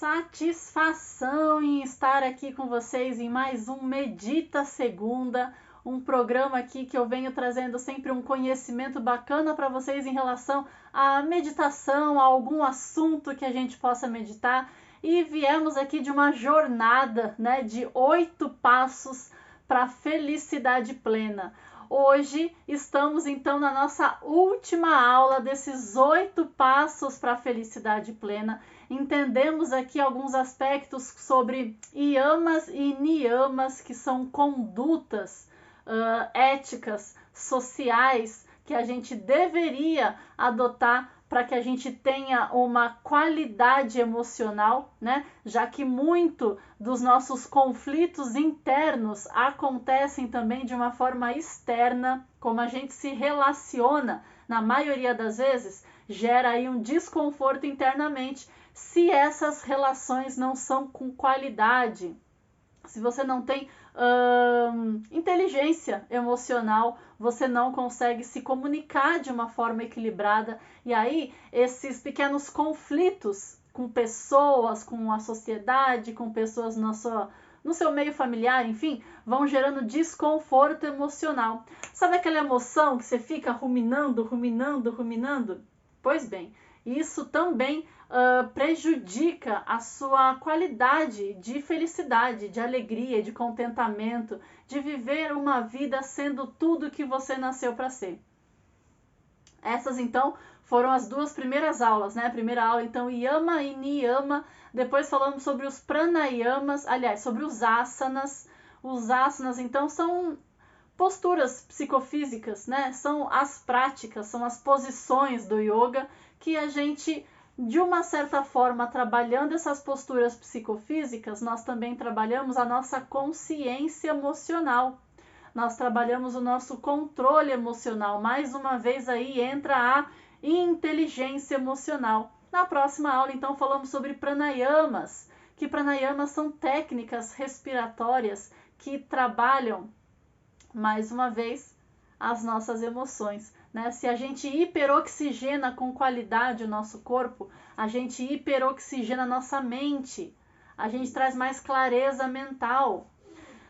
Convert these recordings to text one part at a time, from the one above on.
satisfação em estar aqui com vocês em mais um Medita Segunda, um programa aqui que eu venho trazendo sempre um conhecimento bacana para vocês em relação à meditação, a algum assunto que a gente possa meditar. E viemos aqui de uma jornada, de 8 passos para a felicidade plena. Hoje estamos então na nossa última aula desses 8 passos para a felicidade plena. Entendemos aqui alguns aspectos sobre yamas e niyamas, que são condutas éticas, sociais, que a gente deveria adotar para que a gente tenha uma qualidade emocional, Já que muito dos nossos conflitos internos acontecem também de uma forma externa, como a gente se relaciona, na maioria das vezes, gera aí um desconforto internamente, se essas relações não são com qualidade. Se você não tem inteligência emocional, você não consegue se comunicar de uma forma equilibrada. E aí, esses pequenos conflitos com pessoas, com a sociedade, com pessoas no seu meio familiar, enfim, vão gerando desconforto emocional. Sabe aquela emoção que você fica ruminando? Pois bem, isso também prejudica a sua qualidade de felicidade, de alegria, de contentamento, de viver uma vida sendo tudo que você nasceu para ser. Essas, então, foram as 2 primeiras aulas, A primeira aula, então, yama e niyama. Depois falamos sobre os pranayamas, aliás, sobre os asanas. Os asanas, então, são posturas psicofísicas, São as práticas, são as posições do yoga que a gente, de uma certa forma, trabalhando essas posturas psicofísicas, nós também trabalhamos a nossa consciência emocional. Nós trabalhamos o nosso controle emocional. Mais uma vez aí entra a inteligência emocional. Na próxima aula, então, falamos sobre pranayamas, que pranayamas são técnicas respiratórias que trabalham, mais uma vez, as nossas emoções. Se a gente hiperoxigena com qualidade o nosso corpo, a gente hiperoxigena a nossa mente, a gente traz mais clareza mental.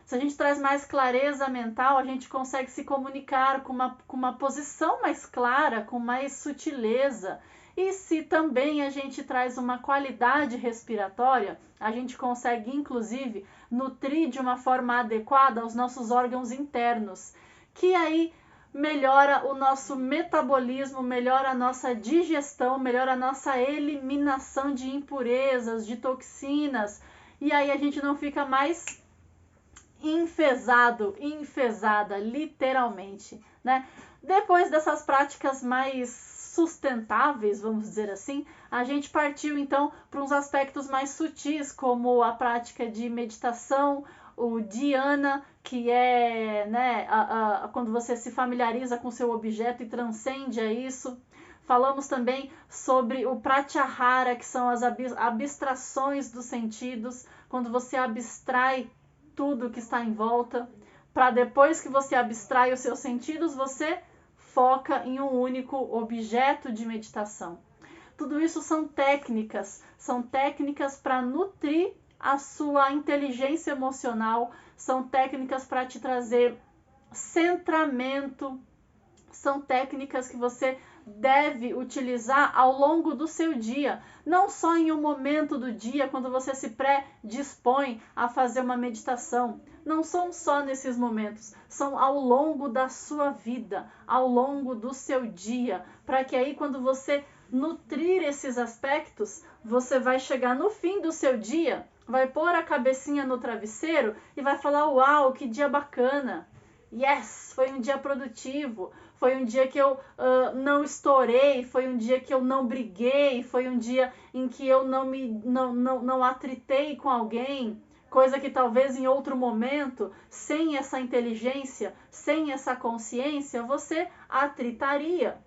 Se a gente traz mais clareza mental, a gente consegue se comunicar com uma posição mais clara, com mais sutileza. E se também a gente traz uma qualidade respiratória, a gente consegue, inclusive, nutrir de uma forma adequada os nossos órgãos internos, que aí melhora o nosso metabolismo, melhora a nossa digestão, melhora a nossa eliminação de impurezas, de toxinas, e aí a gente não fica mais enfesada, literalmente, Depois dessas práticas mais sustentáveis, vamos dizer assim, a gente partiu então para uns aspectos mais sutis, como a prática de meditação, o dhyana, que é quando você se familiariza com seu objeto e transcende a isso. Falamos também sobre o pratyahara, que são as abstrações dos sentidos, quando você abstrai tudo que está em volta, para depois que você abstrai os seus sentidos, você foca em um único objeto de meditação. Tudo isso são técnicas para nutrir a sua inteligência emocional, são técnicas para te trazer centramento, são técnicas que você deve utilizar ao longo do seu dia, não só em um momento do dia, quando você se predispõe a fazer uma meditação. Não são só nesses momentos, são ao longo da sua vida, ao longo do seu dia, para que aí quando você nutrir esses aspectos, você vai chegar no fim do seu dia, vai pôr a cabecinha no travesseiro e vai falar: uau, que dia bacana! Yes, foi um dia produtivo, foi um dia que eu não estourei, foi um dia que eu não briguei, foi um dia em que eu não atritei com alguém, coisa que talvez em outro momento, sem essa inteligência, sem essa consciência, você atritaria.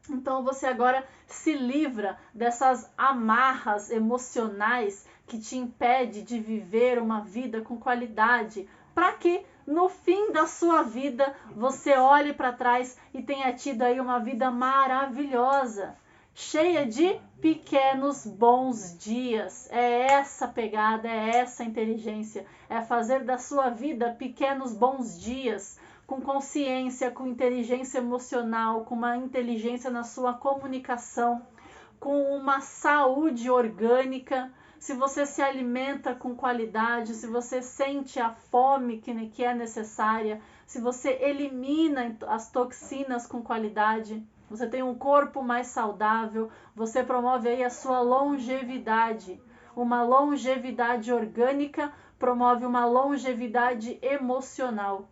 Então você agora se livra dessas amarras emocionais que te impede de viver uma vida com qualidade, para que no fim da sua vida você olhe para trás e tenha tido aí uma vida maravilhosa, cheia de pequenos bons dias. É essa pegada, é essa inteligência, é fazer da sua vida pequenos bons dias, com consciência, com inteligência emocional, com uma inteligência na sua comunicação, com uma saúde orgânica. Se você se alimenta com qualidade, se você sente a fome que é necessária, se você elimina as toxinas com qualidade, você tem um corpo mais saudável, você promove aí a sua longevidade. Uma longevidade orgânica promove uma longevidade emocional,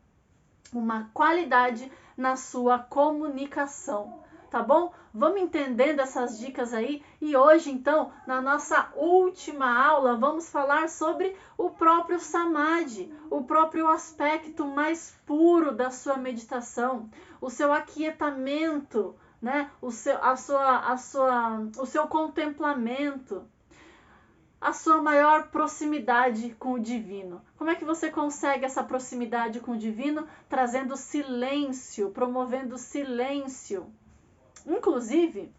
uma qualidade na sua comunicação. Tá bom? Vamos entendendo essas dicas aí e hoje então, na nossa última aula, vamos falar sobre o próprio Samadhi, o próprio aspecto mais puro da sua meditação, o seu aquietamento, né? O seu contemplamento, a sua maior proximidade com o divino. Como é que você consegue essa proximidade com o divino? Trazendo silêncio, promovendo silêncio. Inclusive,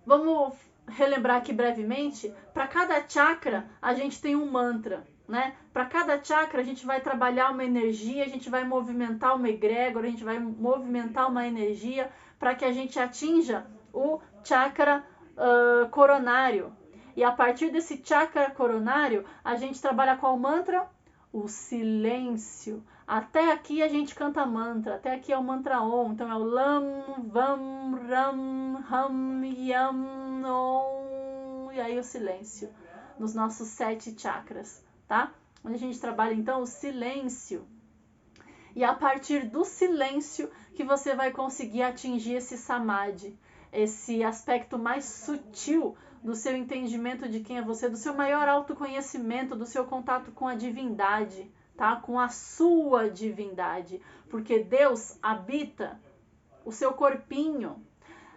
vamos relembrar aqui brevemente, para cada chakra a gente tem um mantra, né? Para cada chakra a gente vai trabalhar uma energia, a gente vai movimentar uma egrégora, a gente vai movimentar uma energia para que a gente atinja o chakra coronário. E a partir desse chakra coronário, a gente trabalha qual mantra? O silêncio. Até aqui a gente canta mantra, até aqui é o mantra Om, então é o Lam, Vam, Ram, Ham, Yam, Om, e aí o silêncio, nos nossos 7 chakras, tá? Onde a gente trabalha então o silêncio. E a partir do silêncio que você vai conseguir atingir esse Samadhi, esse aspecto mais sutil do seu entendimento de quem é você, do seu maior autoconhecimento, do seu contato com a divindade, tá? Com a sua divindade, porque Deus habita o seu corpinho,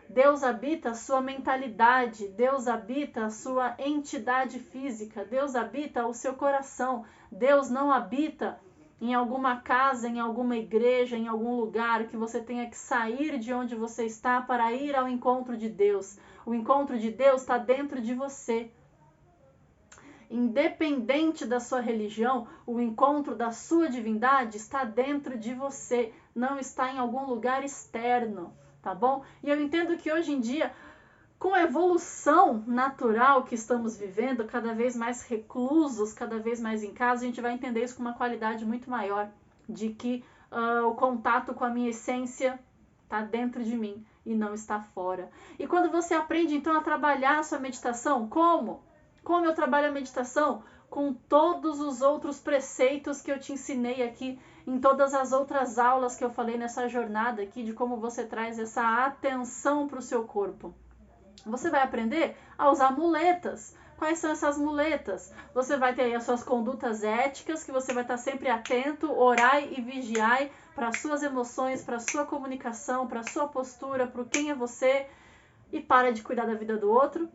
Deus habita a sua mentalidade, Deus habita a sua entidade física, Deus habita o seu coração, Deus não habita em alguma casa, em alguma igreja, em algum lugar que você tenha que sair de onde você está para ir ao encontro de Deus. O encontro de Deus está dentro de você. Independente da sua religião, o encontro da sua divindade está dentro de você, não está em algum lugar externo, tá bom? E eu entendo que hoje em dia, com a evolução natural que estamos vivendo, cada vez mais reclusos, cada vez mais em casa, a gente vai entender isso com uma qualidade muito maior, de que o contato com a minha essência está dentro de mim e não está fora. E quando você aprende então a trabalhar a sua meditação, como? Como eu trabalho a meditação? Com todos os outros preceitos que eu te ensinei aqui, em todas as outras aulas que eu falei nessa jornada aqui, de como você traz essa atenção para o seu corpo. Você vai aprender a usar muletas. Quais são essas muletas? Você vai ter aí as suas condutas éticas, que você vai estar sempre atento, orai e vigiai para as suas emoções, para a sua comunicação, para a sua postura, para quem é você, e para de cuidar da vida do outro.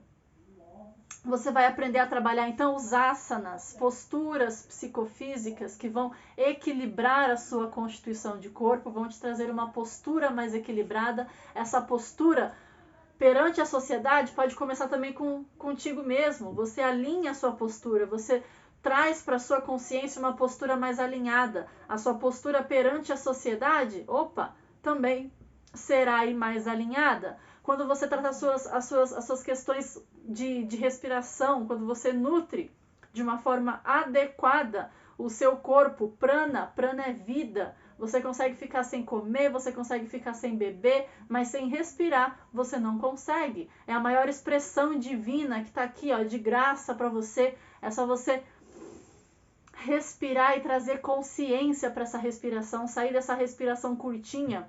Você vai aprender a trabalhar então os asanas, posturas psicofísicas que vão equilibrar a sua constituição de corpo, vão te trazer uma postura mais equilibrada. Essa postura perante a sociedade pode começar também contigo mesmo. Você alinha a sua postura, você traz para a sua consciência uma postura mais alinhada. A sua postura perante a sociedade, também será aí mais alinhada. Quando você trata as suas questões de respiração, quando você nutre de uma forma adequada o seu corpo, prana é vida. Você consegue ficar sem comer, você consegue ficar sem beber, mas sem respirar você não consegue. É a maior expressão divina que está aqui, ó, de graça para você. É só você respirar e trazer consciência para essa respiração, sair dessa respiração curtinha,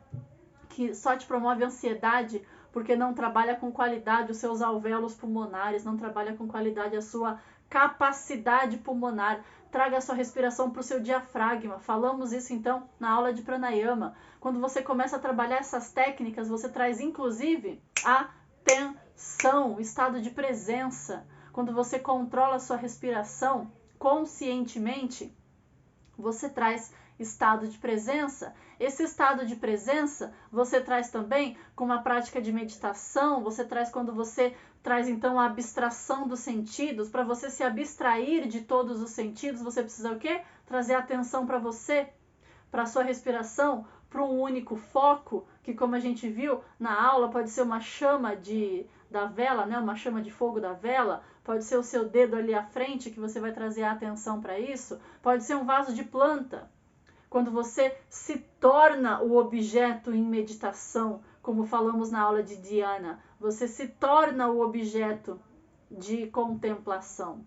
que só te promove ansiedade, porque não trabalha com qualidade os seus alvéolos pulmonares, não trabalha com qualidade a sua capacidade pulmonar. Traga a sua respiração para o seu diafragma. Falamos isso então na aula de pranayama. Quando você começa a trabalhar essas técnicas, você traz inclusive atenção, o estado de presença. Quando você controla a sua respiração conscientemente, você traz estado de presença. Esse estado de presença você traz também com uma prática de meditação, você traz quando você traz então a abstração dos sentidos. Para você se abstrair de todos os sentidos, você precisa o quê? Trazer atenção para você, para a sua respiração, para um único foco, que como a gente viu na aula, pode ser uma chama da vela, né? Uma chama de fogo da vela, pode ser o seu dedo ali à frente, que você vai trazer a atenção para isso, pode ser um vaso de planta. Quando você se torna o objeto em meditação, como falamos na aula de Dhyana, você se torna o objeto de contemplação.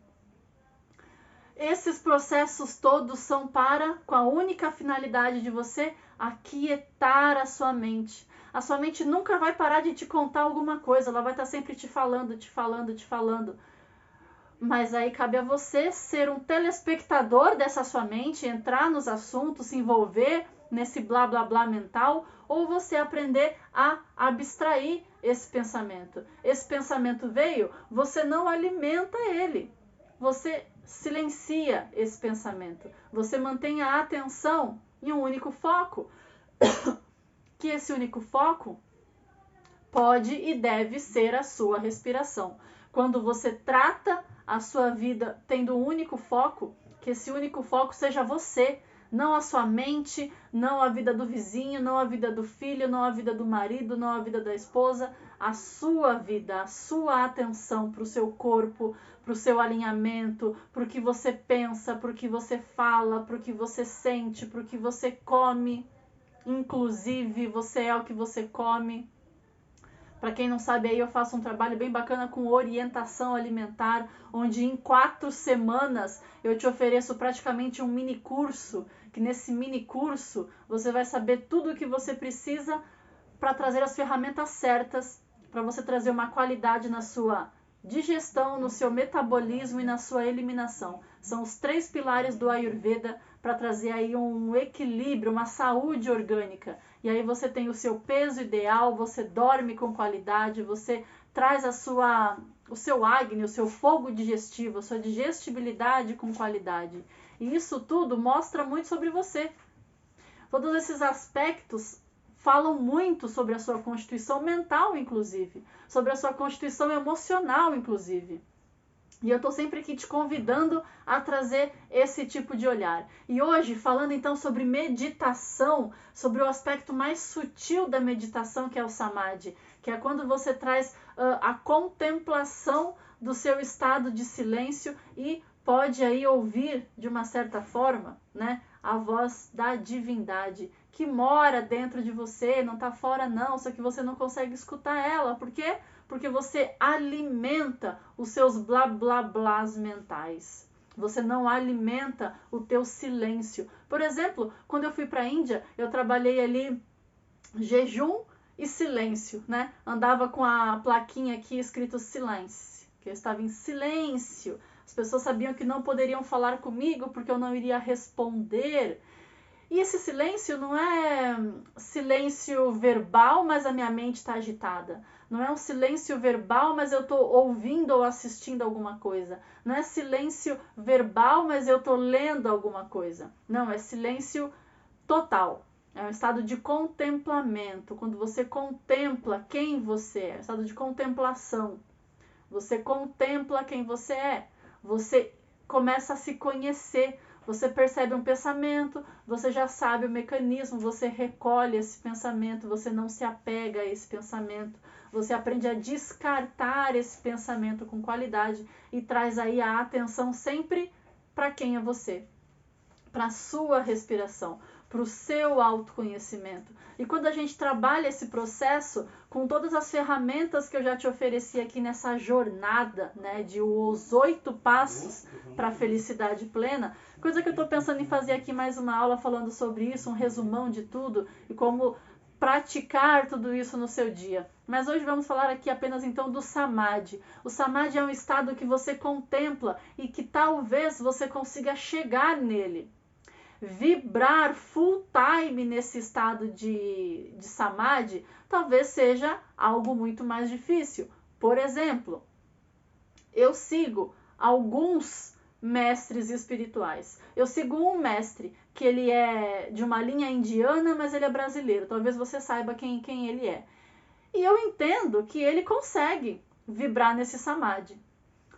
Esses processos todos são com a única finalidade de você aquietar a sua mente. A sua mente nunca vai parar de te contar alguma coisa, ela vai estar sempre te falando, te falando, te falando. Mas aí cabe a você ser um telespectador dessa sua mente, entrar nos assuntos, se envolver nesse blá blá blá mental, ou você aprender a abstrair esse pensamento. Esse pensamento veio, você não alimenta ele. Você silencia esse pensamento. Você mantém a atenção em um único foco. Que esse único foco pode e deve ser a sua respiração. Quando você trata a sua vida tendo um único foco, que esse único foco seja você, não a sua mente, não a vida do vizinho, não a vida do filho, não a vida do marido, não a vida da esposa, a sua vida, a sua atenção para o seu corpo, para o seu alinhamento, para o que você pensa, para o que você fala, para o que você sente, para o que você come. Inclusive, você é o que você come. Para quem não sabe, aí eu faço um trabalho bem bacana com orientação alimentar, onde em 4 semanas eu te ofereço praticamente um mini curso, que nesse mini curso você vai saber tudo o que você precisa para trazer as ferramentas certas, para você trazer uma qualidade na sua digestão, no seu metabolismo e na sua eliminação. São os 3 pilares do Ayurveda para trazer aí um equilíbrio, uma saúde orgânica. E aí você tem o seu peso ideal, você dorme com qualidade, você traz o seu Agni, o seu fogo digestivo, a sua digestibilidade com qualidade. E isso tudo mostra muito sobre você. Todos esses aspectos falam muito sobre a sua constituição mental, inclusive, sobre a sua constituição emocional, inclusive. E eu estou sempre aqui te convidando a trazer esse tipo de olhar. E hoje, falando então sobre meditação, sobre o aspecto mais sutil da meditação, que é o Samadhi, que é quando você traz a contemplação do seu estado de silêncio e pode aí ouvir, de uma certa forma, né, a voz da divindade, que mora dentro de você, não está fora não, só que você não consegue escutar ela. Por quê? Porque você alimenta os seus blá blá blás mentais. Você não alimenta o teu silêncio. Por exemplo, quando eu fui para a Índia, eu trabalhei ali jejum e silêncio, né? Andava com a plaquinha aqui escrito silêncio, que eu estava em silêncio. As pessoas sabiam que não poderiam falar comigo porque eu não iria responder. E esse silêncio não é silêncio verbal, mas a minha mente está agitada. Não é um silêncio verbal, mas eu estou ouvindo ou assistindo alguma coisa. Não é silêncio verbal, mas eu estou lendo alguma coisa. Não, é silêncio total. É um estado de contemplamento. Quando você contempla quem você é, é um estado de contemplação. Você contempla quem você é. Você começa a se conhecer. Você percebe um pensamento, você já sabe o mecanismo, você recolhe esse pensamento, você não se apega a esse pensamento, você aprende a descartar esse pensamento com qualidade e traz aí a atenção sempre para quem é você, para a sua respiração, para o seu autoconhecimento. E quando a gente trabalha esse processo com todas as ferramentas que eu já te ofereci aqui nessa jornada, né, de os 8 passos para a felicidade plena, coisa que eu estou pensando em fazer aqui mais uma aula falando sobre isso, um resumão de tudo e como praticar tudo isso no seu dia. Mas hoje vamos falar aqui apenas então do Samadhi. O Samadhi é um estado que você contempla e que talvez você consiga chegar nele. Vibrar full time nesse estado de Samadhi talvez seja algo muito mais difícil. Por exemplo, eu sigo alguns mestres espirituais. Eu sigo um mestre que ele é de uma linha indiana, mas ele é brasileiro. Talvez você saiba quem ele é. E eu entendo que ele consegue vibrar nesse samadhi.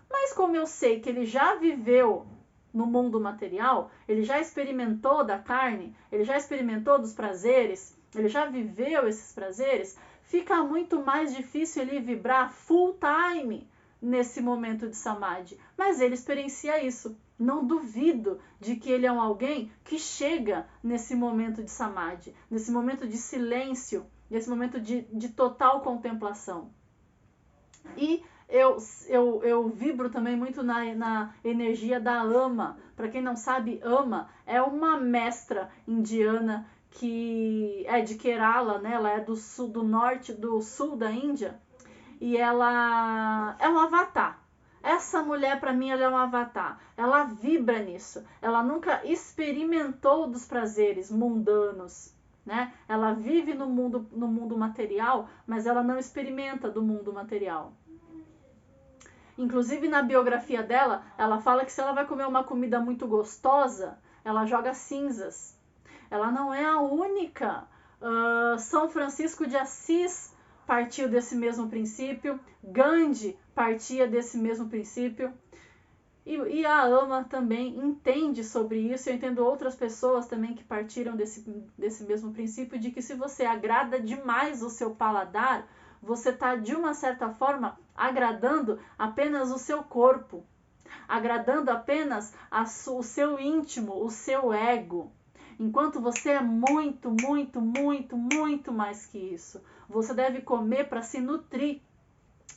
Mas como eu sei que ele já viveu no mundo material, ele já experimentou da carne, ele já experimentou dos prazeres, ele já viveu esses prazeres, fica muito mais difícil ele vibrar full time nesse momento de samadhi. Mas ele experiencia isso. Não duvido de que ele é alguém que chega nesse momento de samadhi, nesse momento de silêncio, nesse momento de total contemplação. E eu vibro também muito na energia da Ama. Para quem não sabe, Ama é uma mestra indiana que é de Kerala, né? Ela é do sul, do sul da Índia, e ela é um avatar. Essa mulher, para mim, ela é um avatar. Ela vibra nisso. Ela nunca experimentou dos prazeres mundanos, né? Ela vive no mundo material, mas ela não experimenta do mundo material. Inclusive, na biografia dela, ela fala que se ela vai comer uma comida muito gostosa, ela joga cinzas. Ela não é a única. São Francisco de Assis partiu desse mesmo princípio. Gandhi partia desse mesmo princípio. E a Ama também entende sobre isso. Eu entendo outras pessoas também que partiram desse mesmo princípio, de que se você agrada demais o seu paladar, você está, de uma certa forma, agradando apenas o seu corpo, agradando apenas o seu íntimo, o seu ego. Enquanto você é muito, muito, muito, muito mais que isso. Você deve comer para se nutrir,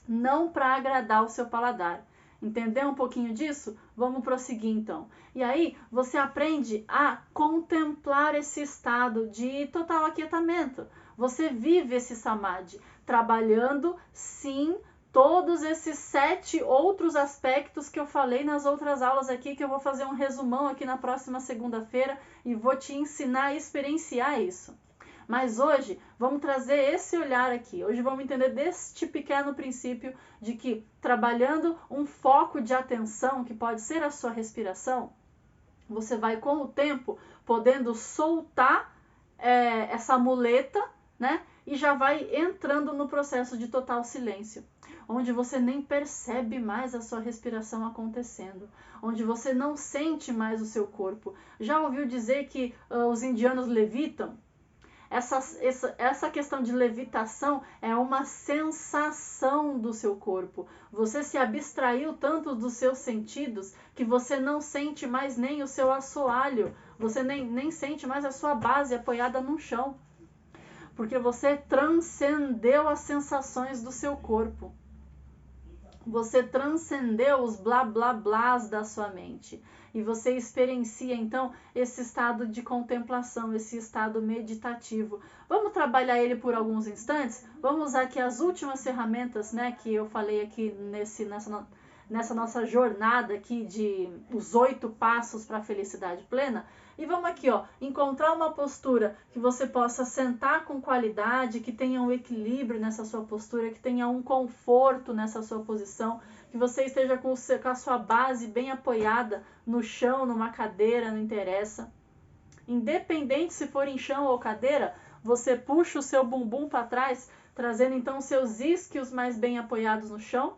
não para agradar o seu paladar. Entendeu um pouquinho disso? Vamos prosseguir então. E aí você aprende a contemplar esse estado de total aquietamento. Você vive esse samadhi, trabalhando, sim, todos esses 7 outros aspectos que eu falei nas outras aulas aqui, que eu vou fazer um resumão aqui na próxima segunda-feira e vou te ensinar a experienciar isso. Mas hoje vamos trazer esse olhar aqui. Hoje vamos entender deste pequeno princípio de que, trabalhando um foco de atenção, que pode ser a sua respiração, você vai, com o tempo, podendo soltar essa muleta, né? E já vai entrando no processo de total silêncio, onde você nem percebe mais a sua respiração acontecendo, onde você não sente mais o seu corpo. Já ouviu dizer que os indianos levitam? Essa questão de levitação é uma sensação do seu corpo. Você se abstraiu tanto dos seus sentidos que você não sente mais nem o seu assoalho, você nem sente mais a sua base apoiada no chão, porque você transcendeu as sensações do seu corpo. Você transcendeu os blá blá blás da sua mente. E você experiencia, então, esse estado de contemplação, esse estado meditativo. Vamos trabalhar ele por alguns instantes? Vamos usar aqui as últimas ferramentas, né, que eu falei aqui nessa nossa jornada aqui de os 8 passos para a felicidade plena. E vamos aqui, ó, encontrar uma postura que você possa sentar com qualidade, que tenha um equilíbrio nessa sua postura, que tenha um conforto nessa sua posição, que você esteja com a sua base bem apoiada no chão, numa cadeira, não interessa. Independente se for em chão ou cadeira, você puxa o seu bumbum para trás, trazendo então os seus isquios mais bem apoiados no chão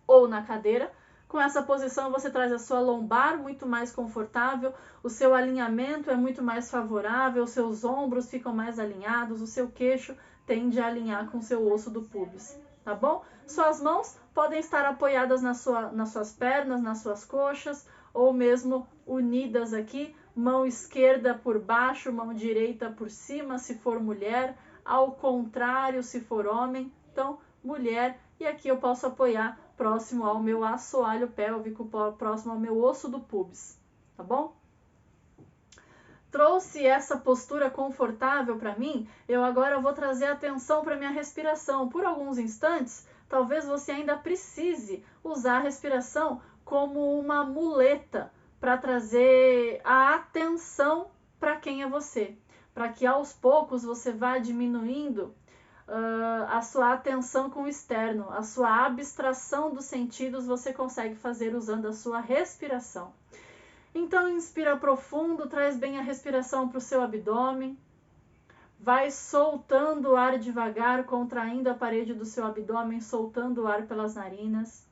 ou na cadeira. Com essa posição você traz a sua lombar muito mais confortável, o seu alinhamento é muito mais favorável, os seus ombros ficam mais alinhados, o seu queixo tende a alinhar com o seu osso do púbis, tá bom? Suas mãos podem estar apoiadas nas suas pernas, nas suas coxas, ou mesmo unidas aqui, mão esquerda por baixo, mão direita por cima, se for mulher, ao contrário, se for homem, então mulher, e aqui eu posso apoiar próximo ao meu assoalho pélvico, próximo ao meu osso do púbis, tá bom? Trouxe essa postura confortável para mim, eu agora vou trazer atenção para minha respiração. Por alguns instantes, talvez você ainda precise usar a respiração como uma muleta para trazer a atenção para quem é você, para que aos poucos você vá diminuindo a sua atenção com o externo, a sua abstração dos sentidos você consegue fazer usando a sua respiração. Então, inspira profundo, traz bem a respiração para o seu abdômen. Vai soltando o ar devagar, contraindo a parede do seu abdômen, soltando o ar pelas narinas.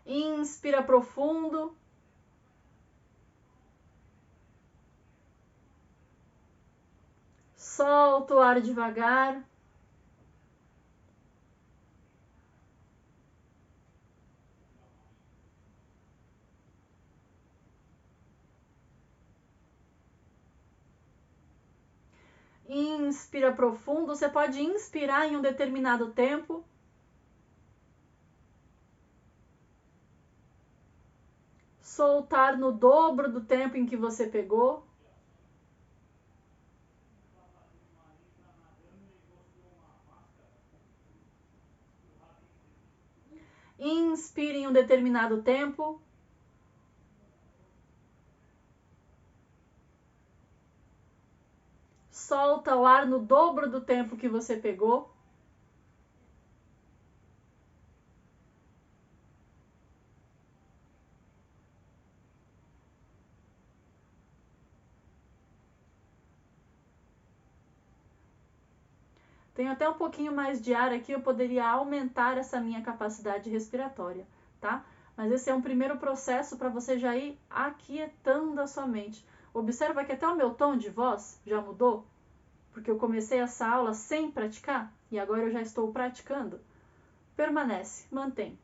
Inspira profundo. Solta o ar devagar. Inspira profundo. Você pode inspirar em um determinado tempo. Soltar no dobro do tempo em que você pegou. Inspire em um determinado tempo. Solta o ar no dobro do tempo que você pegou. Tenho até um pouquinho mais de ar aqui, eu poderia aumentar essa minha capacidade respiratória, tá? Mas esse é um primeiro processo para você já ir aquietando a sua mente. Observa que até o meu tom de voz já mudou, porque eu comecei essa aula sem praticar e agora eu já estou praticando. Permanece, mantém.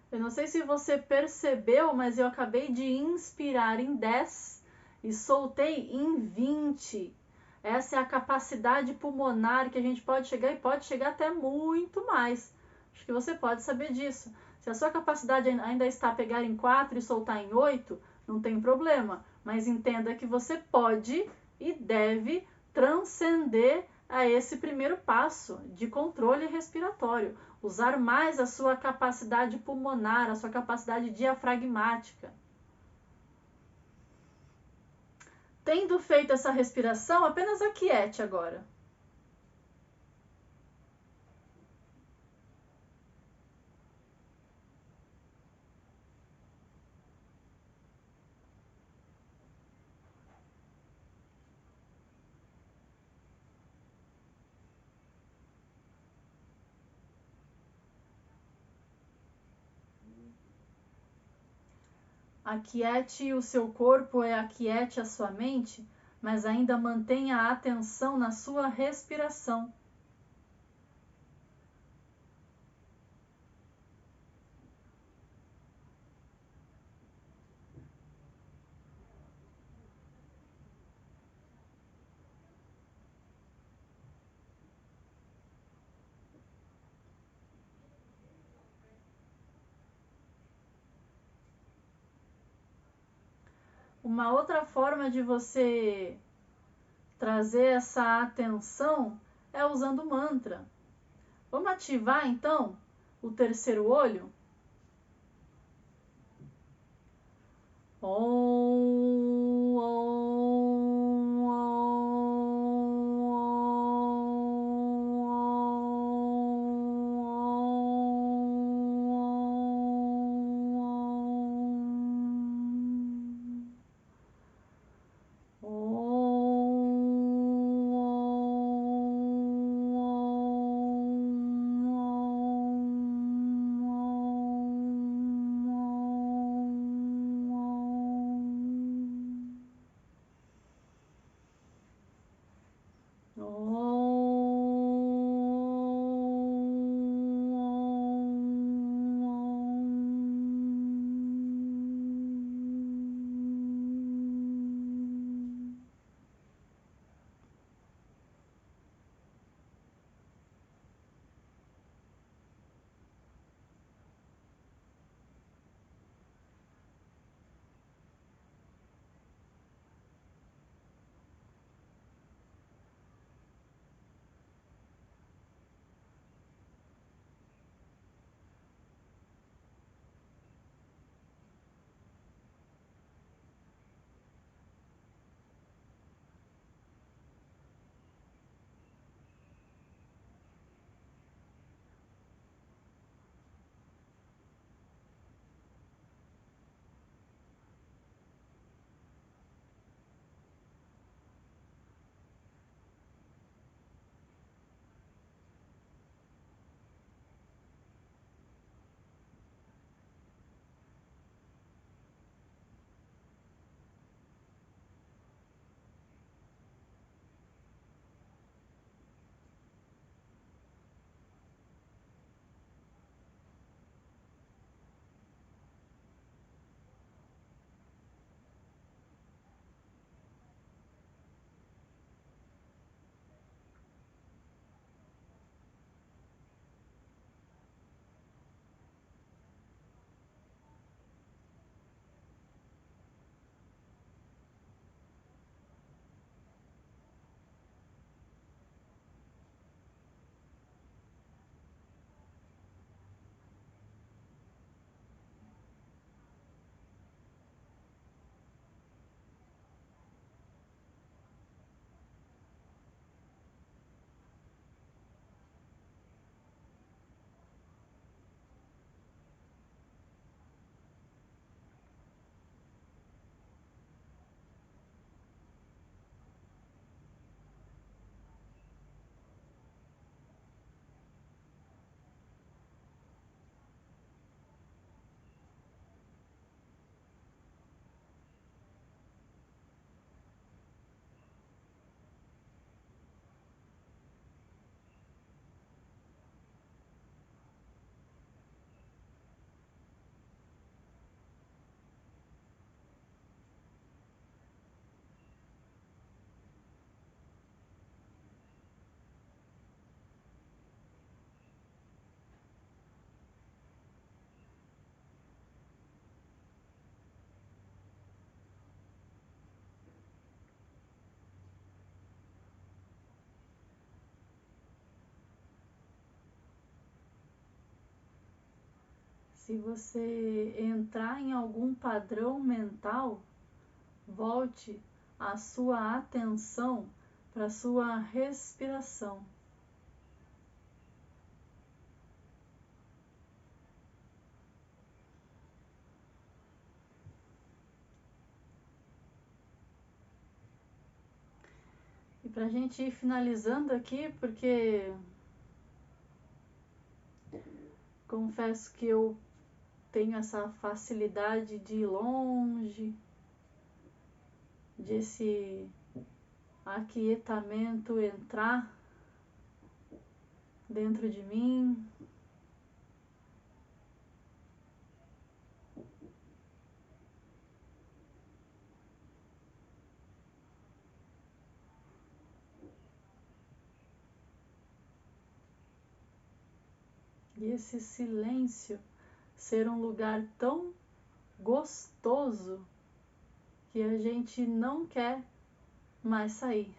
Eu não sei se você percebeu, mas eu acabei de inspirar em 10 e soltei em 20. Essa é a capacidade pulmonar que a gente pode chegar e pode chegar até muito mais. Acho que você pode saber disso. Se a sua capacidade ainda está a pegar em 4 e soltar em 8, não tem problema. Mas entenda que você pode e deve transcender a esse primeiro passo de controle respiratório. Usar mais a sua capacidade pulmonar, a sua capacidade diafragmática. Tendo feito essa respiração, apenas aquiete agora. Aquiete o seu corpo, aquiete a sua mente, mas ainda mantenha a atenção na sua respiração. Uma outra forma de você trazer essa atenção é usando mantra. Vamos ativar então o terceiro olho? Om, om, Se você entrar em algum padrão mental, volte a sua atenção para a sua respiração. E para a gente ir finalizando aqui, porque confesso que eu tenho essa facilidade de ir longe, desse aquietamento entrar dentro de mim. E esse silêncio ser um lugar tão gostoso que a gente não quer mais sair.